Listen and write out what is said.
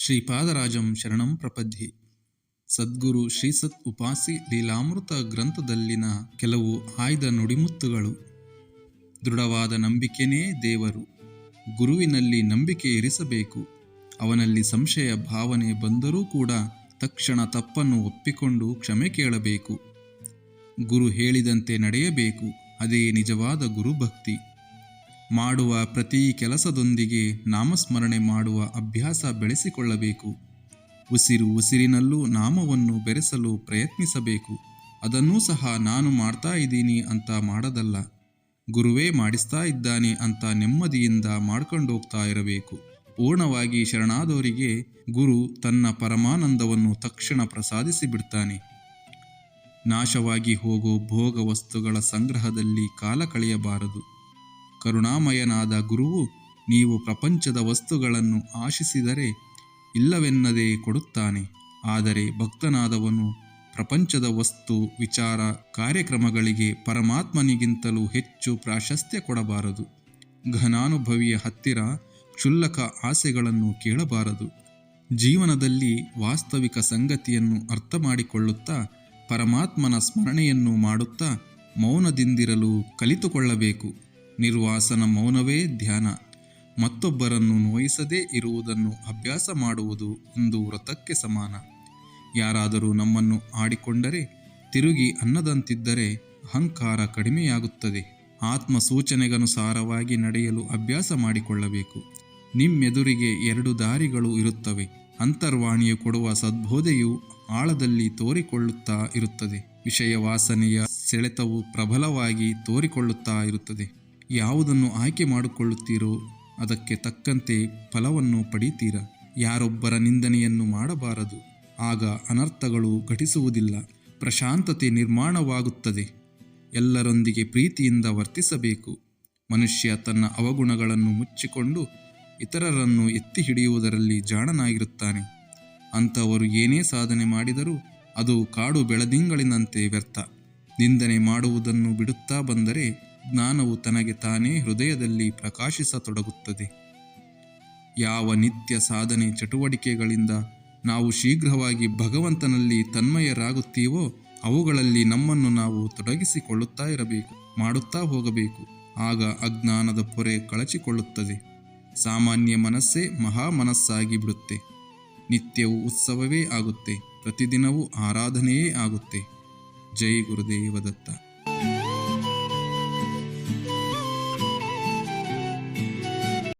ಶ್ರೀಪಾದರಾಜಂ ಶರಣಂ ಪ್ರಪದ್ಯೆ. ಸದ್ಗುರು ಶ್ರೀಸತ್ ಉಪಾಸಿ ಲೀಲಾಮೃತ ಗ್ರಂಥದಲ್ಲಿನ ಕೆಲವು ಆಯ್ದ ನುಡಿಮುತ್ತುಗಳು. ದೃಢವಾದ ನಂಬಿಕೆನೇ ದೇವರು. ಗುರುವಿನಲ್ಲಿ ನಂಬಿಕೆ ಇರಿಸಬೇಕು. ಅವನಲ್ಲಿ ಸಂಶಯ ಭಾವನೆ ಬಂದರೂ ಕೂಡ ತಕ್ಷಣ ತಪ್ಪನ್ನು ಒಪ್ಪಿಕೊಂಡು ಕ್ಷಮೆ ಕೇಳಬೇಕು. ಗುರು ಹೇಳಿದಂತೆ ನಡೆಯಬೇಕು. ಅದೇ ನಿಜವಾದ ಗುರುಭಕ್ತಿ. ಮಾಡುವ ಪ್ರತಿ ಕೆಲಸದೊಂದಿಗೆ ನಾಮಸ್ಮರಣೆ ಮಾಡುವ ಅಭ್ಯಾಸ ಬೆಳೆಸಿಕೊಳ್ಳಬೇಕು. ಉಸಿರಿನಲ್ಲೂ ನಾಮವನ್ನು ಬೆರೆಸಲು ಪ್ರಯತ್ನಿಸಬೇಕು. ಅದನ್ನೂ ಸಹ ನಾನು ಮಾಡ್ತಾ ಇದ್ದೀನಿ ಅಂತ ಮಾಡದಲ್ಲ, ಗುರುವೇ ಮಾಡಿಸ್ತಾ ಇದ್ದಾನೆ ಅಂತ ನೆಮ್ಮದಿಯಿಂದ ಮಾಡ್ಕೊಂಡೋಗ್ತಾ ಇರಬೇಕು. ಪೂರ್ಣವಾಗಿ ಶರಣಾದವರಿಗೆ ಗುರು ತನ್ನ ಪರಮಾನಂದವನ್ನು ತಕ್ಷಣ ಪ್ರಸಾದಿಸಿ ಬಿಡ್ತಾನೆ. ನಾಶವಾಗಿ ಹೋಗೋ ಭೋಗ ವಸ್ತುಗಳ ಸಂಗ್ರಹದಲ್ಲಿ ಕಾಲ ಕಳೆಯಬಾರದು. ಕರುಣಾಮಯನಾದ ಗುರುವು ನೀವು ಪ್ರಪಂಚದ ವಸ್ತುಗಳನ್ನು ಆಶಿಸಿದರೆ ಇಲ್ಲವೆನ್ನದೇ ಕೊಡುತ್ತಾನೆ. ಆದರೆ ಭಕ್ತನಾದವನು ಪ್ರಪಂಚದ ವಸ್ತು, ವಿಚಾರ, ಕಾರ್ಯಕ್ರಮಗಳಿಗೆ ಪರಮಾತ್ಮನಿಗಿಂತಲೂ ಹೆಚ್ಚು ಪ್ರಾಶಸ್ತ್ಯ ಕೊಡಬಾರದು. ಘನಾನುಭವಿಯ ಹತ್ತಿರ ಕ್ಷುಲ್ಲಕ ಆಸೆಗಳನ್ನು ಕೇಳಬಾರದು. ಜೀವನದಲ್ಲಿ ವಾಸ್ತವಿಕ ಸಂಗತಿಯನ್ನು ಅರ್ಥ ಮಾಡಿಕೊಳ್ಳುತ್ತಾ ಪರಮಾತ್ಮನ ಸ್ಮರಣೆಯನ್ನು ಮಾಡುತ್ತಾ ಮೌನದಿಂದಿರಲು ಕಲಿತುಕೊಳ್ಳಬೇಕು. ನಿರ್ವಾಸನ ಮೌನವೇ ಧ್ಯಾನ. ಮತ್ತೊಬ್ಬರನ್ನು ನೋಯಿಸದೇ ಇರುವುದನ್ನು ಅಭ್ಯಾಸ ಮಾಡುವುದು ಒಂದು ವ್ರತಕ್ಕೆ ಸಮಾನ. ಯಾರಾದರೂ ನಮ್ಮನ್ನು ಆಡಿಕೊಂಡರೆ ತಿರುಗಿ ಅನ್ನದಂತಿದ್ದರೆ ಅಹಂಕಾರ ಕಡಿಮೆಯಾಗುತ್ತದೆ. ಆತ್ಮ ಸೂಚನೆಗನುಸಾರವಾಗಿ ನಡೆಯಲು ಅಭ್ಯಾಸ ಮಾಡಿಕೊಳ್ಳಬೇಕು. ನಿಮ್ಮೆದುರಿಗೆ 2 ದಾರಿಗಳು ಇರುತ್ತವೆ. ಅಂತರ್ವಾಣಿಯು ಕೊಡುವ ಸದ್ಬೋಧೆಯು ಆಳದಲ್ಲಿ ತೋರಿಕೊಳ್ಳುತ್ತಾ ಇರುತ್ತದೆ. ವಿಷಯ ವಾಸನೆಯ ಸೆಳೆತವು ಪ್ರಬಲವಾಗಿ ತೋರಿಕೊಳ್ಳುತ್ತಾ ಇರುತ್ತದೆ. ಯಾವುದನ್ನು ಆಯ್ಕೆ ಮಾಡಿಕೊಳ್ಳುತ್ತೀರೋ ಅದಕ್ಕೆ ತಕ್ಕಂತೆ ಫಲವನ್ನು ಪಡೀತೀರ. ಯಾರೊಬ್ಬರ ನಿಂದನೆಯನ್ನು ಮಾಡಬಾರದು. ಆಗ ಅನರ್ಥಗಳು ಘಟಿಸುವುದಿಲ್ಲ. ಪ್ರಶಾಂತತೆ ನಿರ್ಮಾಣವಾಗುತ್ತದೆ. ಎಲ್ಲರೊಂದಿಗೆ ಪ್ರೀತಿಯಿಂದ ವರ್ತಿಸಬೇಕು. ಮನುಷ್ಯ ತನ್ನ ಅವಗುಣಗಳನ್ನು ಮುಚ್ಚಿಕೊಂಡು ಇತರರನ್ನು ಎತ್ತಿ ಹಿಡಿಯುವುದರಲ್ಲಿ ಜಾಣನಾಗಿರುತ್ತಾನೆ. ಅಂಥವರು ಏನೇ ಸಾಧನೆ ಮಾಡಿದರೂ ಅದು ಕಾಡು ಬೆಳದಿಂಗಳಿನಂತೆ ವ್ಯರ್ಥ. ನಿಂದನೆ ಮಾಡುವುದನ್ನು ಬಿಡುತ್ತಾ ಬಂದರೆ ಜ್ಞಾನವು ತನಗೆ ತಾನೇ ಹೃದಯದಲ್ಲಿ ಪ್ರಕಾಶಿಸತೊಡಗುತ್ತದೆ. ಯಾವ ನಿತ್ಯ ಸಾಧನೆ ಚಟುವಟಿಕೆಗಳಿಂದ ನಾವು ಶೀಘ್ರವಾಗಿ ಭಗವಂತನಲ್ಲಿ ತನ್ಮಯರಾಗುತ್ತೀವೋ ಅವುಗಳಲ್ಲಿ ನಮ್ಮನ್ನು ನಾವು ತೊಡಗಿಸಿಕೊಳ್ಳುತ್ತಾ ಇರಬೇಕು, ಮಾಡುತ್ತಾ ಹೋಗಬೇಕು. ಆಗ ಅಜ್ಞಾನದ ಪೊರೆ ಕಳಚಿಕೊಳ್ಳುತ್ತದೆ. ಸಾಮಾನ್ಯ ಮನಸ್ಸೇ ಮಹಾ ಮನಸ್ಸಾಗಿ ಬಿಡುತ್ತೆ. ನಿತ್ಯವೂ ಉತ್ಸವವೇ ಆಗುತ್ತೆ. ಪ್ರತಿದಿನವೂ ಆರಾಧನೆಯೇ ಆಗುತ್ತೆ. ಜೈ ಗುರುದೇವ ದತ್ತ.